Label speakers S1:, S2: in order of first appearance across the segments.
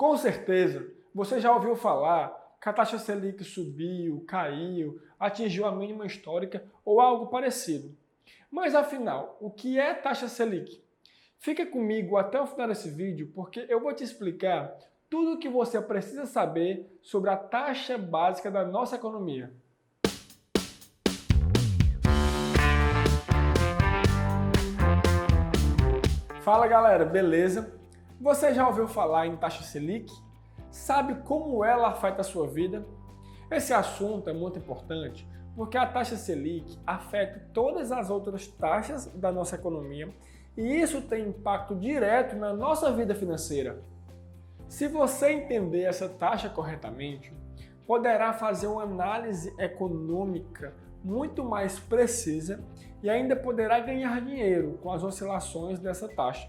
S1: Com certeza, você já ouviu falar que a taxa Selic subiu, caiu, atingiu a mínima histórica ou algo parecido. Mas afinal, o que é taxa Selic? Fica comigo até o final desse vídeo porque eu vou te explicar tudo o que você precisa saber sobre a taxa básica da nossa economia. Fala galera, beleza? Você já ouviu falar em taxa Selic? Sabe como ela afeta a sua vida? Esse assunto é muito importante porque a taxa Selic afeta todas as outras taxas da nossa economia e isso tem impacto direto na nossa vida financeira. Se você entender essa taxa corretamente, poderá fazer uma análise econômica muito mais precisa e ainda poderá ganhar dinheiro com as oscilações dessa taxa.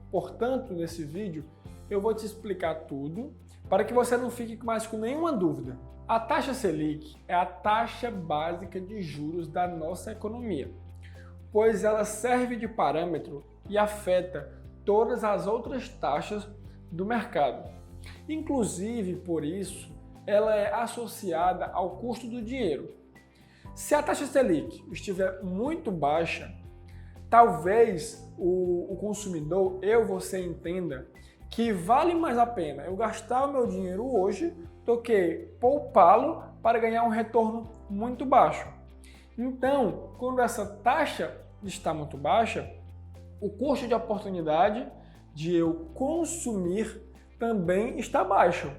S1: Portanto, nesse vídeo eu vou te explicar tudo para que você não fique mais com nenhuma dúvida. A taxa Selic é a taxa básica de juros da nossa economia, pois ela serve de parâmetro e afeta todas as outras taxas do mercado. Inclusive, por isso, ela é associada ao custo do dinheiro. Se a taxa Selic estiver muito baixa, talvez o consumidor, você entenda que vale mais a pena eu gastar o meu dinheiro hoje do que poupá-lo para ganhar um retorno muito baixo. Então, quando essa taxa está muito baixa, o custo de oportunidade de eu consumir também está baixo.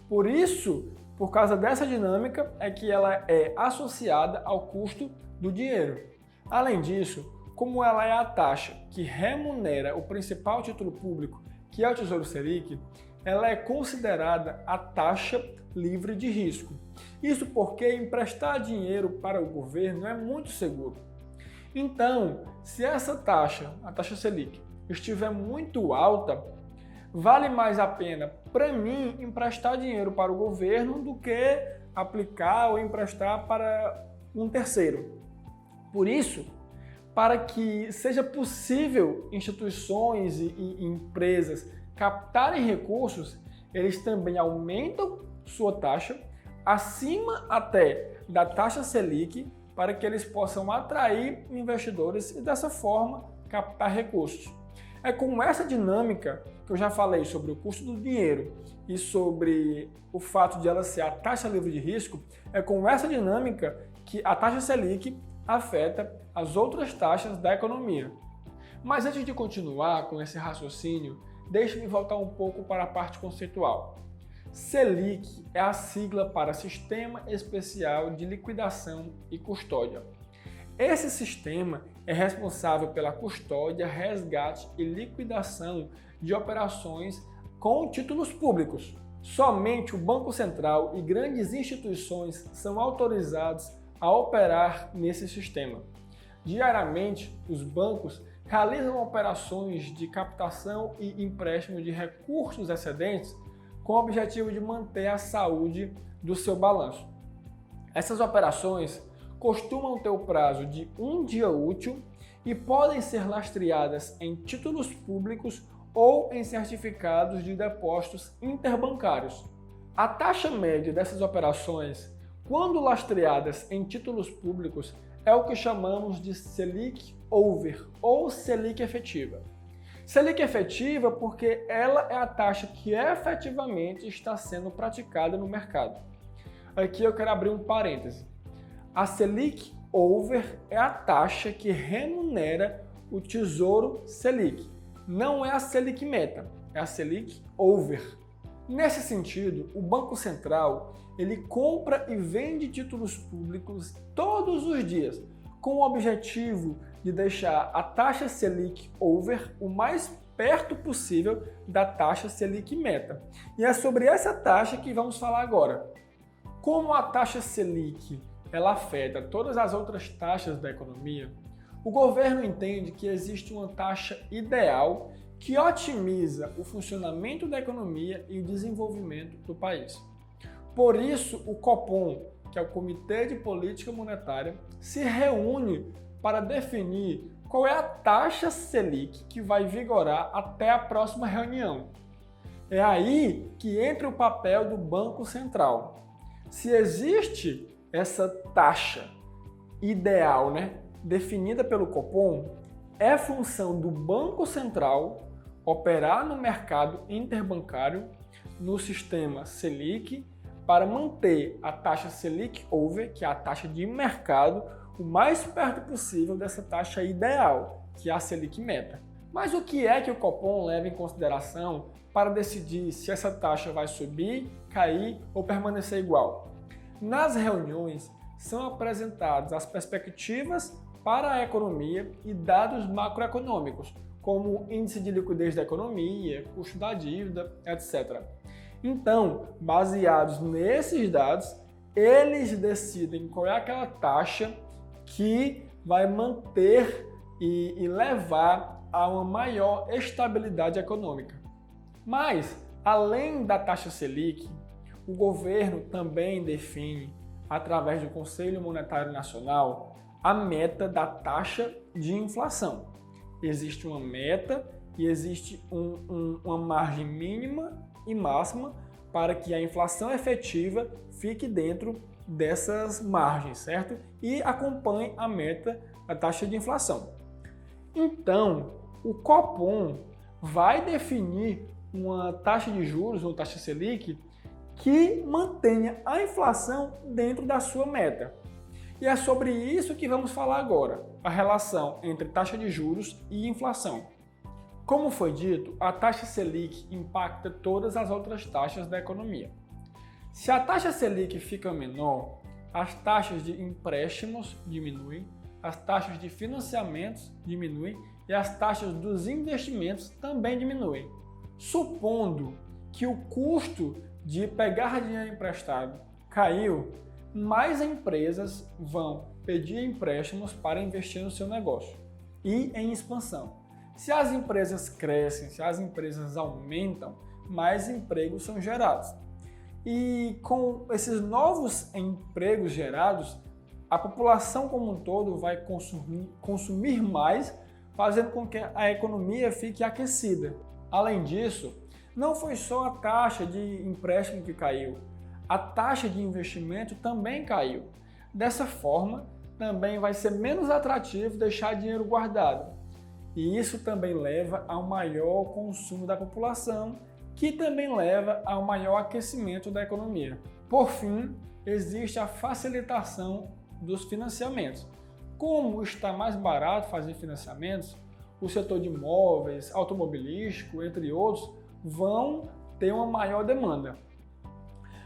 S1: Por isso, por causa dessa dinâmica, é que ela é associada ao custo do dinheiro. Além disso, como ela é a taxa que remunera o principal título público, que é o Tesouro Selic, ela é considerada a taxa livre de risco. Isso porque emprestar dinheiro para o governo é muito seguro. Então, se essa taxa, a taxa Selic, estiver muito alta, vale mais a pena para mim emprestar dinheiro para o governo do que aplicar ou emprestar para um terceiro. Por isso, para que seja possível instituições e empresas captarem recursos, eles também aumentam sua taxa acima até da taxa Selic para que eles possam atrair investidores e dessa forma captar recursos. É com essa dinâmica que eu já falei sobre o custo do dinheiro e sobre o fato de ela ser a taxa livre de risco, é com essa dinâmica que a taxa Selic afeta as outras taxas da economia. Mas antes de continuar com esse raciocínio, deixe-me voltar um pouco para a parte conceitual. Selic é a sigla para Sistema Especial de Liquidação e Custódia. Esse sistema é responsável pela custódia, resgate e liquidação de operações com títulos públicos. Somente o Banco Central e grandes instituições são autorizados a operar nesse sistema. Diariamente, os bancos realizam operações de captação e empréstimo de recursos excedentes com o objetivo de manter a saúde do seu balanço. Essas operações costumam ter o prazo de um dia útil e podem ser lastreadas em títulos públicos ou em certificados de depósitos interbancários. A taxa média dessas operações, quando lastreadas em títulos públicos, é o que chamamos de Selic Over ou Selic efetiva. Selic efetiva porque ela é a taxa que efetivamente está sendo praticada no mercado. Aqui eu quero abrir um parêntese. A Selic Over é a taxa que remunera o Tesouro Selic. Não é a Selic Meta, é a Selic Over. Nesse sentido, o Banco Central ele compra e vende títulos públicos todos os dias, com o objetivo de deixar a taxa Selic Over o mais perto possível da taxa Selic Meta. E é sobre essa taxa que vamos falar agora. Como a taxa Selic ela afeta todas as outras taxas da economia, o governo entende que existe uma taxa ideal que otimiza o funcionamento da economia e o desenvolvimento do país. Por isso, o Copom, que é o Comitê de Política Monetária, se reúne para definir qual é a taxa Selic que vai vigorar até a próxima reunião. É aí que entra o papel do Banco Central. Se existe essa taxa ideal, definida pelo Copom, é função do Banco Central operar no mercado interbancário, no sistema Selic, para manter a taxa Selic over, que é a taxa de mercado, o mais perto possível dessa taxa ideal, que é a Selic meta. Mas o que é que o Copom leva em consideração para decidir se essa taxa vai subir, cair ou permanecer igual? Nas reuniões são apresentadas as perspectivas para a economia e dados macroeconômicos, como índice de liquidez da economia, custo da dívida, etc. Então, baseados nesses dados, eles decidem qual é aquela taxa que vai manter e levar a uma maior estabilidade econômica. Mas, além da taxa Selic, o governo também define, através do Conselho Monetário Nacional, a meta da taxa de inflação. Existe uma meta e existe uma margem mínima e máxima para que a inflação efetiva fique dentro dessas margens, certo? E acompanhe a meta da taxa de inflação. Então, o Copom vai definir uma taxa de juros, ou taxa Selic, que mantenha a inflação dentro da sua meta. E é sobre isso que vamos falar agora, a relação entre taxa de juros e inflação. Como foi dito, a taxa Selic impacta todas as outras taxas da economia. Se a taxa Selic fica menor, as taxas de empréstimos diminuem, as taxas de financiamentos diminuem e as taxas dos investimentos também diminuem. Supondo que o custo de pegar dinheiro emprestado caiu, mais empresas vão pedir empréstimos para investir no seu negócio e em expansão. Se as empresas crescem, se as empresas aumentam, mais empregos são gerados. E com esses novos empregos gerados, a população como um todo vai consumir mais, fazendo com que a economia fique aquecida. Além disso, não foi só a taxa de empréstimo que caiu, a taxa de investimento também caiu. Dessa forma, também vai ser menos atrativo deixar dinheiro guardado. E isso também leva ao maior consumo da população, que também leva ao maior aquecimento da economia. Por fim, existe a facilitação dos financiamentos. Como está mais barato fazer financiamentos, o setor de imóveis, automobilístico, entre outros, vão ter uma maior demanda.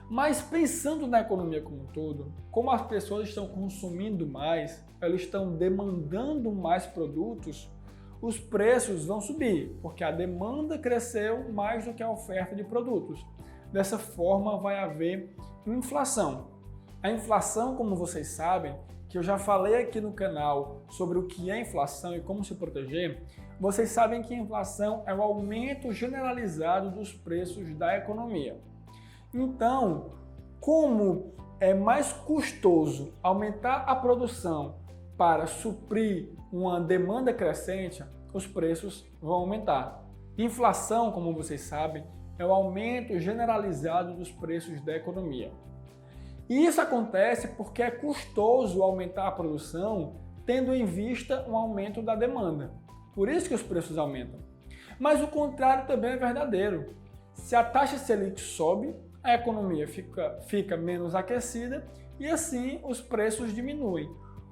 S1: Mas pensando na economia como um todo, como as pessoas estão consumindo mais, elas estão demandando mais produtos, os preços vão subir, porque a demanda cresceu mais do que a oferta de produtos. Dessa forma, vai haver inflação. A inflação, como vocês sabem, que eu já falei aqui no canal sobre o que é inflação e como se proteger, vocês sabem que a inflação é o aumento generalizado dos preços da economia. Então, como é mais custoso aumentar a produção para suprir uma demanda crescente, os preços vão aumentar. Inflação, como vocês sabem, é o aumento generalizado dos preços da economia. E isso acontece porque é custoso aumentar a produção, tendo em vista um aumento da demanda. Por isso que os preços aumentam. Mas o contrário também é verdadeiro. Se a taxa Selic sobe, a economia fica menos aquecida e assim os preços diminuem.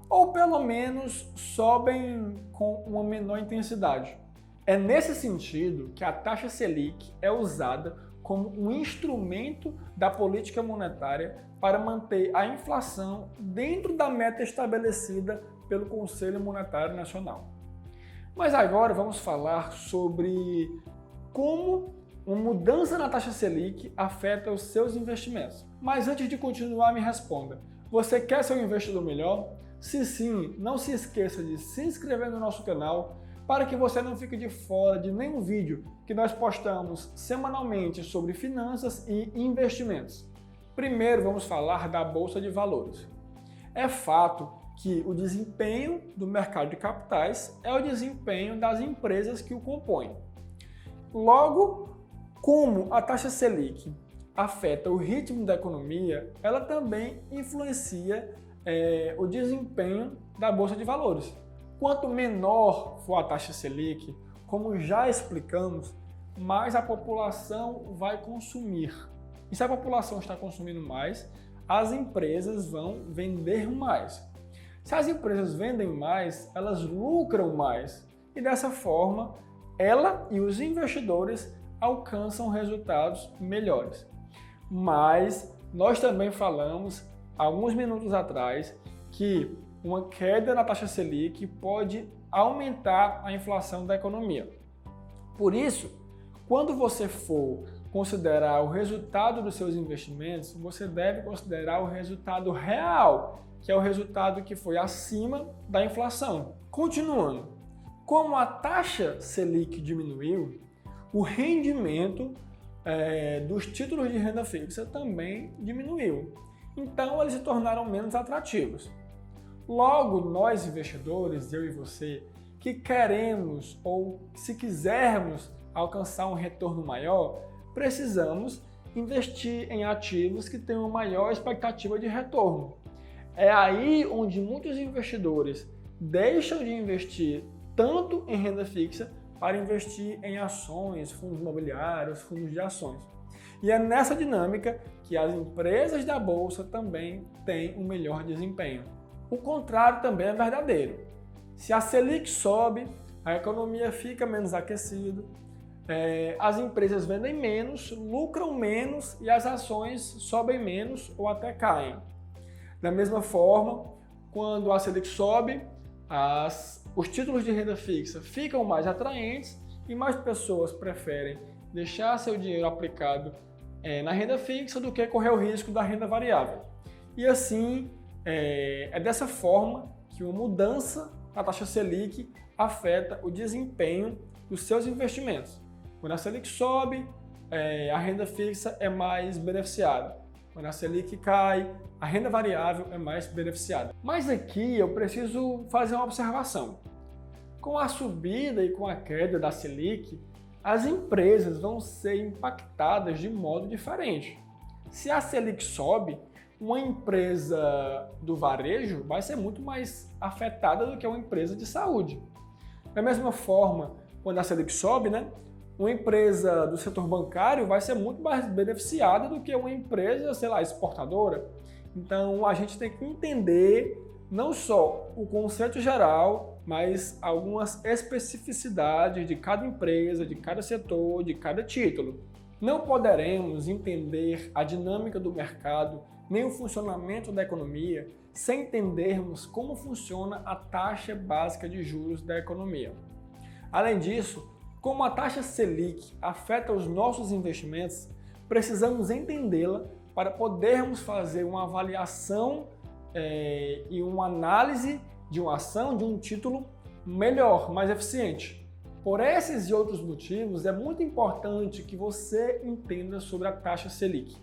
S1: Ou pelo menos sobem com uma menor intensidade. É nesse sentido que a taxa Selic é usada como um instrumento da política monetária para manter a inflação dentro da meta estabelecida pelo Conselho Monetário Nacional. Mas agora vamos falar sobre como uma mudança na taxa Selic afeta os seus investimentos. Mas antes de continuar, me responda. Você quer ser um investidor melhor? Se sim, não se esqueça de se inscrever no nosso canal para que você não fique de fora de nenhum vídeo que nós postamos semanalmente sobre finanças e investimentos. Primeiro vamos falar da Bolsa de Valores. É fato que o desempenho do mercado de capitais é o desempenho das empresas que o compõem. Logo, Como a taxa Selic afeta o ritmo da economia, ela também influencia o desempenho da Bolsa de Valores. Quanto menor for a taxa Selic, como já explicamos, mais a população vai consumir. E se a população está consumindo mais, as empresas vão vender mais. Se as empresas vendem mais, elas lucram mais. E dessa forma, ela e os investidores alcançam resultados melhores. Mas nós também falamos, alguns minutos atrás, que uma queda na taxa Selic pode aumentar a inflação da economia. Por isso, quando você for considerar o resultado dos seus investimentos, você deve considerar o resultado real, que é o resultado que foi acima da inflação. Continuando, como a taxa Selic diminuiu, o rendimento dos títulos de renda fixa também diminuiu. Então, eles se tornaram menos atrativos. Logo, nós investidores, eu e você, que queremos ou se quisermos alcançar um retorno maior, precisamos investir em ativos que tenham maior expectativa de retorno. É aí onde muitos investidores deixam de investir tanto em renda fixa para investir em ações, fundos imobiliários, fundos de ações. E é nessa dinâmica que as empresas da Bolsa também têm um melhor desempenho. O contrário também é verdadeiro. Se a Selic sobe, a economia fica menos aquecida, as empresas vendem menos, lucram menos e as ações sobem menos ou até caem. Da mesma forma, quando a Selic sobe, os títulos de renda fixa ficam mais atraentes e mais pessoas preferem deixar seu dinheiro aplicado na renda fixa do que correr o risco da renda variável. E assim, é dessa forma que uma mudança na taxa Selic afeta o desempenho dos seus investimentos. Quando a Selic sobe, a renda fixa é mais beneficiada. Quando a Selic cai, a renda variável é mais beneficiada. Mas aqui eu preciso fazer uma observação. Com a subida e com a queda da Selic, as empresas vão ser impactadas de modo diferente. Se a Selic sobe, uma empresa do varejo vai ser muito mais afetada do que uma empresa de saúde. Da mesma forma, quando a Selic sobe, uma empresa do setor bancário vai ser muito mais beneficiada do que uma empresa, exportadora. Então, a gente tem que entender não só o conceito geral, mas algumas especificidades de cada empresa, de cada setor, de cada título. Não poderemos entender a dinâmica do mercado, nem o funcionamento da economia, sem entendermos como funciona a taxa básica de juros da economia. Além disso, como a taxa Selic afeta os nossos investimentos, precisamos entendê-la para podermos fazer uma avaliação e uma análise de uma ação, de um título melhor, mais eficiente. Por esses e outros motivos, é muito importante que você entenda sobre a taxa Selic.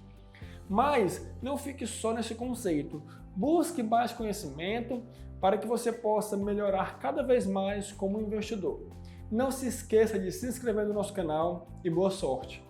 S1: Mas não fique só nesse conceito. Busque mais conhecimento para que você possa melhorar cada vez mais como investidor. Não se esqueça de se inscrever no nosso canal e boa sorte!